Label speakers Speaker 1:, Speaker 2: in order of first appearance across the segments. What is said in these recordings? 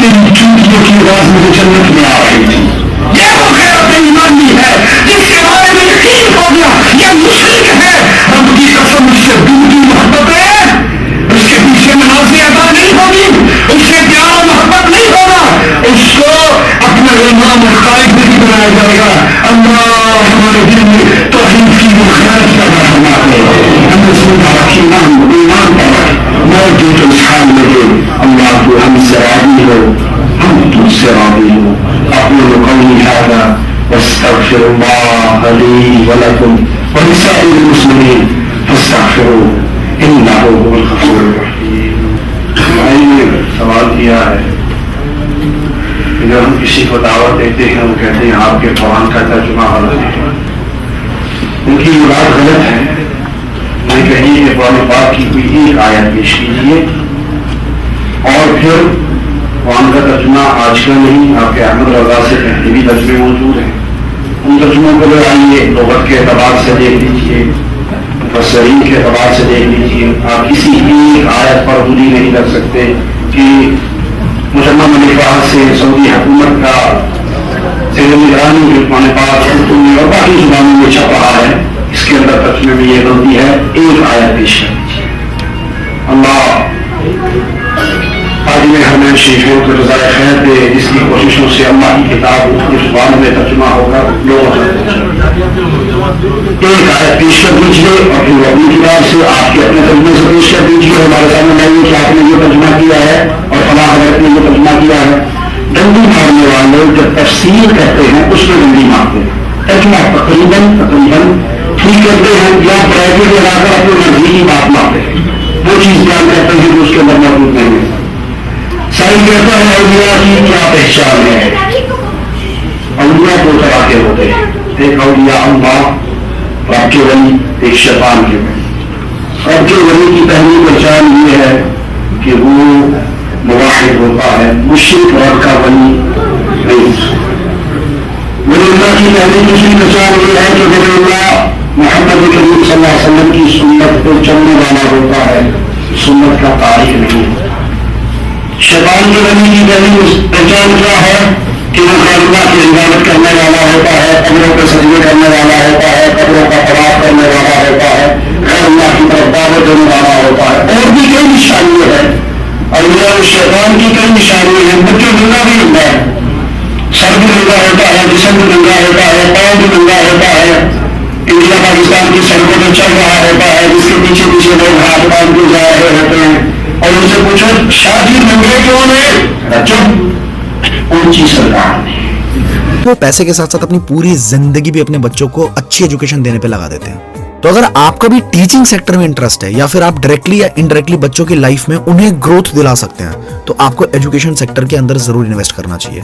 Speaker 1: तेरी चूतियों की आवाज मुझे जन्नत में आ रही थी। ये वो गैरत ईमानी है जिसके बारे में यकीन हो गया ये मुशरिक है। रब की कसम उससे दिल की मोहब्बत है, उसके पीछे नमाज़ें अदा नहीं होगी, उससे प्यार मोहब्बत नहीं होगा, उसको अपना इमाम और कायद नहीं बनाया जाएगा। अल्लाह हमारे दिल में तौहीद की मुखराज पैदा फरमा दे, हमें सुनता ईमान पर मैं जो इंसान लगे अल्लाह को हमसे राजी हो, हम तुझसे राजी हो। अक़ूलु क़ौली हाज़ा वस्तग़फ़िरुल्लाह ली व लकुम व लिसाइरिल मुस्लिमीन फस्तग़फ़िरूह इन्नहु हुवल गफ़ूरुर रहीम। भाई ने सवाल किया है कि जब हम किसी को दावत देते हैं वो कहते हैं आपके कुरान का तर्जुमा गलत है। उनकी ये बात गलत है। मैं कहीं कुरान पाक की कोई एक आयत पेश कीजिए और फिर कुरान का तर्जुमा आज का नहीं आपके अहमद रज़ा से पहले भी तर्जुमे मौजूद हैं, उन तर्जुमों को आइए लुगत के एतबार से देख लीजिए, मुफस्सिरीन के एतबार से देख लीजिए। आप किसी एक आयत पर उंगली नहीं रख सकते कि मुसलमान मलिक से सऊदी हुकूमत का निगरानी कुरान पाक और बाकी जुबानों में छप रहा है, इसके अंदर तर्जुमे में ये गलती है। एक आयत पेश कर दीजिए। अल्लाह आदिम हरमैन शरीफों को जज़ाए खैर दे, जिसकी कोशिशों से अल्लाह की किताब उनकी जुबान में तर्जुमा होकर लोगों तक एक आयत पेश कर दीजिए और फिर अपनी किताब से आपके अपने तर्जुमे से पेश कर दीजिए। हमारे सामने लाइए कि आपने ये तर्जुमा किया है और फलां हज़रत ने ये तर्जुमा किया है। डंडी मारने वाले जब तफसीर करते हैं उसमें डंडी मारते हैं, तर्जुमा तकरीबन ठीक करते हैं या ब्रैकेट लगाकर अपनी मर्जी की बात मारते हैं, वो चीज बयान करते हैं जो उसके अंदर मौजूद नहीं है। साईं कहता है औलिया की क्या पहचान है। औलिया दो तरह के होते हैं, एक औलिया अल्लाह, रब के वली, एक शैतान के वली। रब के वली की पहली पहचान ये है कि वो मुवाहिद होता है, मुश्रिक रब का वली नहीं। वलीउल्लाह की पहली दूसरी पहचान ये है कि वलीउल्लाह मोहम्मद करीम सल्लल्लाहु अलैहि वसल्लम की सुन्नत पर चलने वाला होता है, सुन्नत का तारीख नहीं होता। शैतान के वली की पहली पहचान क्या है कि वो अल्लाह की इबादत करने वाला होता है, कब्रों पर सजदे करने वाला होता है, कब्रों का तवाफ करने वाला होता है, अल्लाह की तरफ दावत देने वाला होता है। और भी कई निशानियां हैं और शैतान की कई निशानियां हैं। बच्चे नंगा भी होता है, सर भी नंगा होता है, जिस्म भी नंगा होता है, पैर भी नंगा होता है। इंडिया पाकिस्तान की सड़कों पर चल रहा होता है, जिसके पीछे पीछे लोग हाथ बांध के जा रहे होते हैं और उनसे पूछो शादी नंगे क्यों है, जब ऊंची सरकार ने
Speaker 2: वो पैसे के साथ साथ अपनी पूरी जिंदगी भी अपने बच्चों को अच्छी एजुकेशन देने पे लगा देते हैं। तो अगर आपका भी टीचिंग सेक्टर में इंटरेस्ट है या फिर आप डायरेक्टली या इनडायरेक्टली बच्चों की लाइफ में उन्हें ग्रोथ दिला सकते हैं तो आपको एजुकेशन सेक्टर के अंदर जरूर इन्वेस्ट करना चाहिए।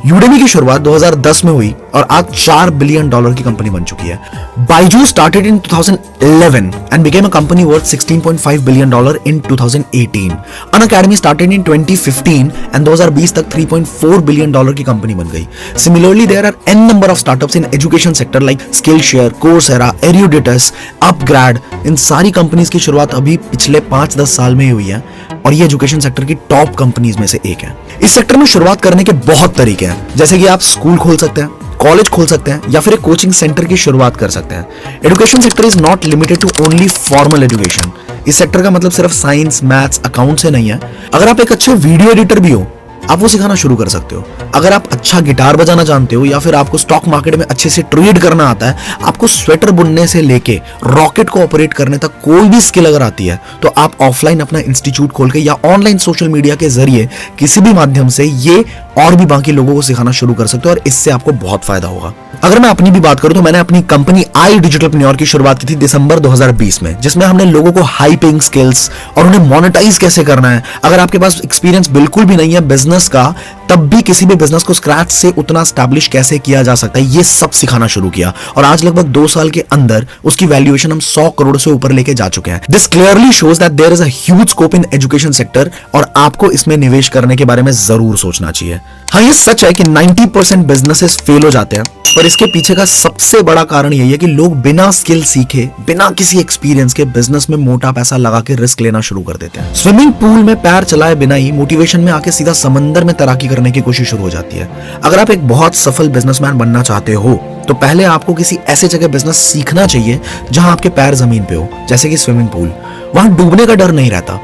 Speaker 2: यूडेमी की शुरुआत 2010 में हुई और आज $4 बिलियन की कंपनी बन चुकी है। Byju's started in 2011 and became a company worth $16.5 billion in 2018। Unacademy started in 2015 and 2020 तक $3.4 बिलियन की कंपनी बन गई। Similarly there are n number of startups in education sector like Skillshare, Coursera, Eruditus, upGrad. इन सारी companies की शुरुआत अभी पिछले 5-10 साल में ही हुई है और ये एजुकेशन सेक्टर की टॉप कंपनीज में से एक है। इस सेक्टर में शुरुआत करने के बहुत तरीके हैं, जैसे कि आप स्कूल खोल सकते हैं, कॉलेज खोल सकते हैं या फिर एक कोचिंग सेंटर की शुरुआत कर सकते हैं। Education sector is not limited to only formal education. इस सेक्टर का मतलब सिर्फ साइंस, मैथ्स, अकाउंट से नहीं है। अगर आप एक अच्छे वीडियो एडिटर भी हो आप वो सिखाना शुरू कर सकते हो। अगर आप अच्छा गिटार बजाना जानते हो या फिर आपको स्टॉक मार्केट में अच्छे से ट्रेड करना आता है, आपको स्वेटर बुनने से लेके रॉकेट को ऑपरेट करने तक कोई भी स्किल अगर आती है तो आप ऑफलाइन अपना इंस्टीट्यूट खोल के या ऑनलाइन सोशल मीडिया के जरिए किसी भी माध्यम से ये और भी बाकी लोगों को सिखाना शुरू कर सकते हो और इससे आपको बहुत फायदा होगा। अगर मैं अपनी भी बात करूं तो मैंने अपनी कंपनी आई डिजिटलप्रेन्योर की शुरुआत की थी दिसंबर 2020 में, जिसमें हमने लोगों को हाई पेइंग स्किल्स और उन्हें मोनेटाइज कैसे करना है। अगर आपके पास एक्सपीरियंस बिल्कुल भी नहीं है बिजनेस का, तब भी किसी भी बिजनेस को स्क्रैच से उतना स्टैब्लिश कैसे किया जा सकता है, ये सब सिखाना शुरू किया और आज लगभग 2 साल के अंदर उसकी वैल्यूएशन हम 100 करोड़ से ऊपर लेके जा चुके हैं। This clearly shows that there is a huge scope in education sector और आपको इसमें निवेश करने के बारे में जरूर सोचना चाहिए। हाँ, ये सच है कि 90% बिजनेसेस फेल हो जाते हैं पर इसके पीछे का सबसे बड़ा कारण यही है कि लोग बिना स्किल सीखे, बिना किसी एक्सपीरियंस के बिजनेस में मोटा पैसा लगा के रिस्क लेना शुरू कर देते हैं। स्विमिंग पूल में पैर चलाए बिना ही मोटिवेशन में आके सीधा समंदर में तैराकी करने की कोशिश शुरू हो जाती है। अगर आप एक बहुत सफल बिजनेसमैन बनना चाहते हो तो पहले आपको किसी ऐसे जगह बिजनेस सीखना चाहिए जहां आपके पैर जमीन पे हो, जैसे कि स्विमिंग पूल। वहां डूबने का डर नहीं रहता।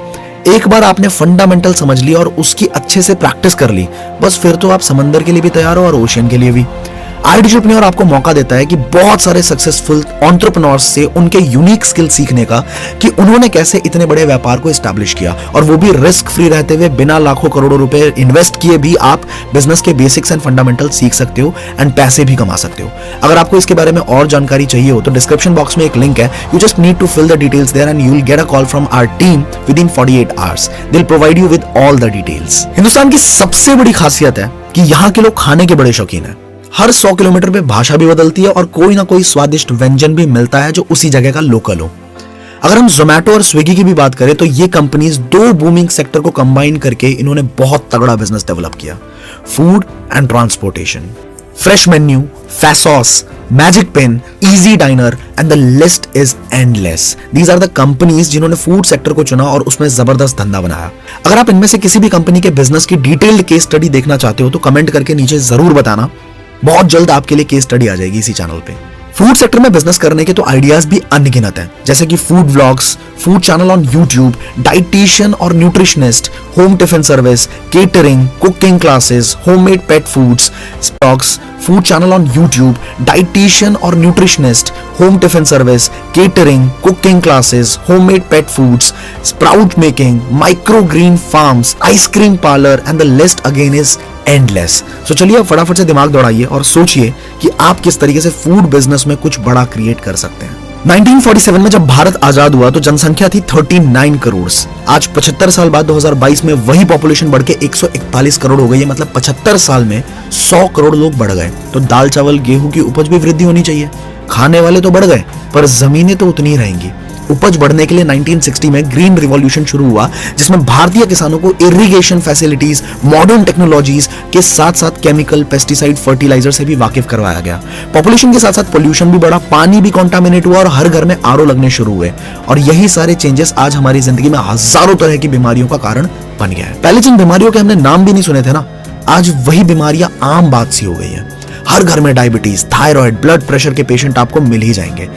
Speaker 2: एक बार आपने फंडामेंटल समझ लिया और उसकी अच्छे से प्रैक्टिस कर ली, बस फिर तो आप समंदर के लिए भी तैयार हो और ओशियन के लिए भी। आईडियोप्रेन्योर आपको मौका देता है कि बहुत सारे सक्सेसफुल एंटरप्रेन्योर्स से उनके यूनिक स्किल सीखने का, कि उन्होंने कैसे इतने बड़े व्यापार को एस्टैब्लिश किया, और वो भी रिस्क फ्री रहते हुए, बिना लाखों करोड़ों रुपए इन्वेस्ट किए भी आप बिजनेस के बेसिक्स एंड फंडामेंटल सीख सकते हो एंड पैसे भी कमा सकते हो। अगर आपको इसके बारे में और जानकारी चाहिए हो तो डिस्क्रिप्शन बॉक्स में एक लिंक है, you just need to fill the details there and you will get a call from our team within 48 hours. They will provide you with all the details. Hindustan की सबसे बड़ी खासियत है कि यहाँ के लोग खाने के बड़े शौकीन है। हर 100 किलोमीटर पे भाषा भी बदलती है और कोई ना कोई स्वादिष्ट व्यंजन भी मिलता है जो उसी जगह का लोकल हो। अगर हम जोमैटो और स्विगी की भी बात करें तो ये कंपनीज दो बूमिंग सेक्टर को कंबाइन करके इन्होंने बहुत तगड़ा बिजनेस डेवलप किया, food and transportation. Fresh menu, Faasos, magicpin, easy diner and the list is endless. These are the companies जिन्होंने फूड सेक्टर को चुना और उसमें जबरदस्त धंधा बनाया। अगर आप इनमें से किसी भी कंपनी के बिजनेस की डिटेल्ड केस स्टडी देखना चाहते हो तो कमेंट करके नीचे जरूर बताना। बहुत जल्द आपके लिए केस स्टडी आ जाएगी इसी चैनल पे। फूड सेक्टर में बिजनेस करने के तो आइडियाज भी अनगिनत हैं, जैसे कि food vlogs, food channel on YouTube, dietitian और nutritionist, home tiffin service, catering, cooking classes, homemade pet foods, stocks, food channel on YouTube, dietitian और nutritionist, home tiffin service, catering, cooking classes, homemade pet foods, sprout making, micro green farms, ice cream parlour and the list again is endless. So चलिए अब फटाफट से दिमाग दौड़ाइए और सोचिए कि आप किस तरीके से फूड बिजनेस में कुछ बड़ा क्रिएट कर सकते हैं। 1947 में जब भारत आजाद हुआ तो जनसंख्या थी 39 करोड़। आज 75 साल बाद 2022 में वही पॉपुलेशन बढ़ के 141 करोड़ हो गई है। मतलब 75 साल में 100 करोड़ लोग बढ़ गए। तो दाल चावल गेहूं की उपज भी वृद्धि होनी चाहिए। खाने वाले तो बढ़ गए पर जमीनें तो उतनी ही रहेंगी। उपज बढ़ने के लिए 1960 में ग्रीन रिवॉल्यूशन शुरू हुआ, जिसमें भारतीय किसानों को इरिगेशन फैसिलिटीज, मॉडर्न टेक्नोलॉजीज के साथ साथ केमिकल, पेस्टिसाइड, फर्टिलाइजर से भी वाकिफ करवाया गया। पॉपुलेशन के साथ साथ पोल्यूशन भी बढ़ा, पानी भी कॉन्टामिनेट हुआ और हर घर में आरओ लगने शुरू हुए। और यही सारे चेंजेस आज हमारी जिंदगी में हजारों तरह की बीमारियों का कारण बन गया है। पहले जिन बीमारियों के हमने नाम भी नहीं सुने थे ना, आज वही बीमारियां आम बात सी हो गई है। हर घर में डायबिटीज, थायराइड, ब्लड प्रेशर के पेशेंट आपको मिल ही जाएंगे।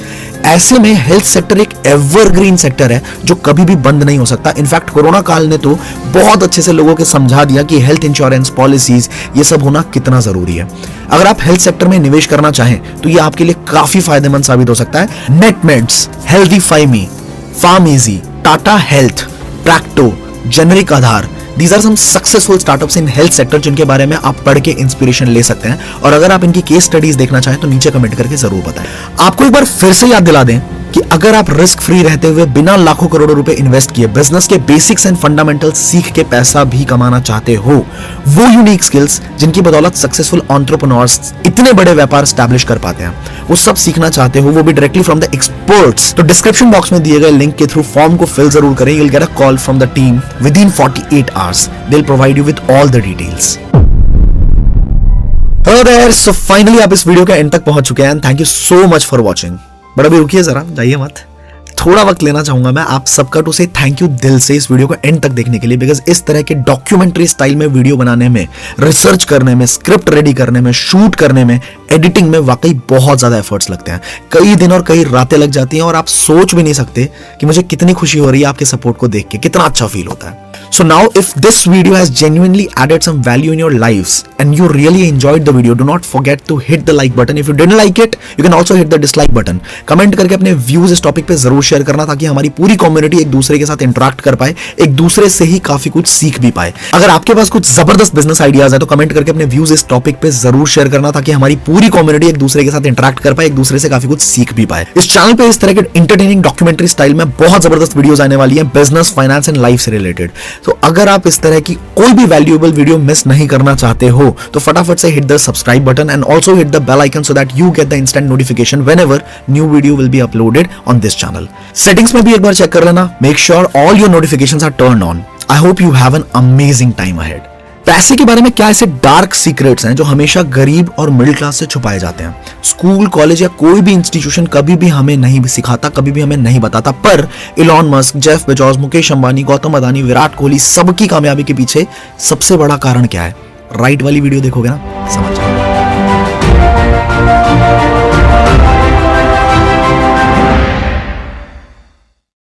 Speaker 2: ऐसे में हेल्थ सेक्टर एक एवरग्रीन सेक्टर है जो कभी भी बंद नहीं हो सकता। इनफैक्ट कोरोना काल ने तो बहुत अच्छे से लोगों को समझा दिया कि हेल्थ इंश्योरेंस पॉलिसीज ये सब होना कितना जरूरी है। अगर आप हेल्थ सेक्टर में निवेश करना चाहें तो ये आपके लिए काफी फायदेमंद साबित हो सकता है। Netmeds, HealthifyMe, PharmEasy, Tata health, Practo, generic Aadhaar, These are some successful startups in health sector जिनके बारे में आप पढ़ के इंस्पिरेशन ले सकते हैं। और अगर आप इनकी केस स्टडीज देखना चाहें तो नीचे कमेंट करके जरूर बताएं। आपको एक बार फिर से याद दिला दें कि अगर आप रिस्क फ्री रहते हुए बिना लाखों करोड़ों रुपए इन्वेस्ट किए बिजनेस के बेसिक्स एंड फंडामेंटल्स सीख के पैसा भी कमाना चाहते हो, वो यूनिक स्किल्स जिनकी बदौलत सक्सेसफुल एंटरप्रेन्योर्स इतने बड़े व्यापार स्टैब्लिश कर पाते हैं, वो सब सीखना चाहते हो, वो भी डायरेक्टली फ्रॉम द एक्सपर्ट्स, तो डिस्क्रिप्शन बॉक्स में दिए गए लिंक के थ्रू फॉर्म को फिल जरूर करें। You will get a call from the team within 48 hours. They will provide you with all the details. Hello there, so finally आप इस वीडियो के एंड तक पहुंच चुके हैं। Thank you so much for watching. But अभी रुकिए जरा, जाइए मत, थोड़ा वक्त लेना चाहूंगा मैं आप सबका टू से थैंक यू दिल से इस वीडियो को एंड तक देखने के लिए। बिकॉज इस तरह के डॉक्यूमेंट्री स्टाइल में वीडियो बनाने में, रिसर्च करने में, स्क्रिप्ट रेडी करने में, शूट करने में, एडिटिंग में वाकई बहुत ज्यादा एफर्ट्स लगते हैं। कई दिन और कई रातें लग जाती हैं और आप सोच भी नहीं सकते कि मुझे कितनी खुशी हो रही है आपके सपोर्ट को देख के, कितना अच्छा फील होता है। So now if this video has genuinely added some value in your lives and you really enjoyed the video, do not forget to hit the like button. If you didn't like it, you can also hit the dislike button. Comment करके अपने views इस topic पे जरूर share करना ताकि हमारी पूरी community एक दूसरे के साथ इंटरेक्ट कर पाए, एक दूसरे से ही काफी कुछ सीख भी पाए। अगर आपके पास कुछ जबरदस्त बिजनेस आइडियाज है तो कमेंट करके अपने व्यूज इस टॉपिक पे जरूर शेयर करना ताकि हमारी पूरी कम्युनिटी एक दूसरे के साथ इंटरेक्ट कर पाए, एक दूसरे से काफी कुछ सीख भी पाए। इस चैनल पे इस तरह के इंटरटेनिंग डॉक्यूमेंट्री स्टाइल में बहुत जबरदस्त वीडियोस आने वाली हैं, बिजनेस, फाइनेंस एंड लाइफ से रिलेटेड। तो अगर आप इस तरह की कोई भी वैल्यूएबल वीडियो मिस नहीं करना चाहते हो तो फटाफट से hit the subscribe button and also hit the bell icon so that you get the instant notification whenever new video will be uploaded on this channel. Settings में भी एक बार चेक कर लेना, make sure all your notifications are turned on. I hope you have an amazing time ahead. पैसे के बारे में क्या ऐसे डार्क सीक्रेट्स हैं जो हमेशा गरीब और मिडिल क्लास से छुपाए जाते हैं? स्कूल, कॉलेज या कोई भी इंस्टीट्यूशन कभी भी हमें नहीं सिखाता, कभी भी हमें नहीं बताता। पर Elon Musk, Jeff Bezos, Mukesh Ambani, Gautam Adani, Virat Kohli, सबकी कामयाबी के पीछे सबसे बड़ा कारण क्या है? राइट वाली वीडियो देखोगे ना, समझ जाओगे।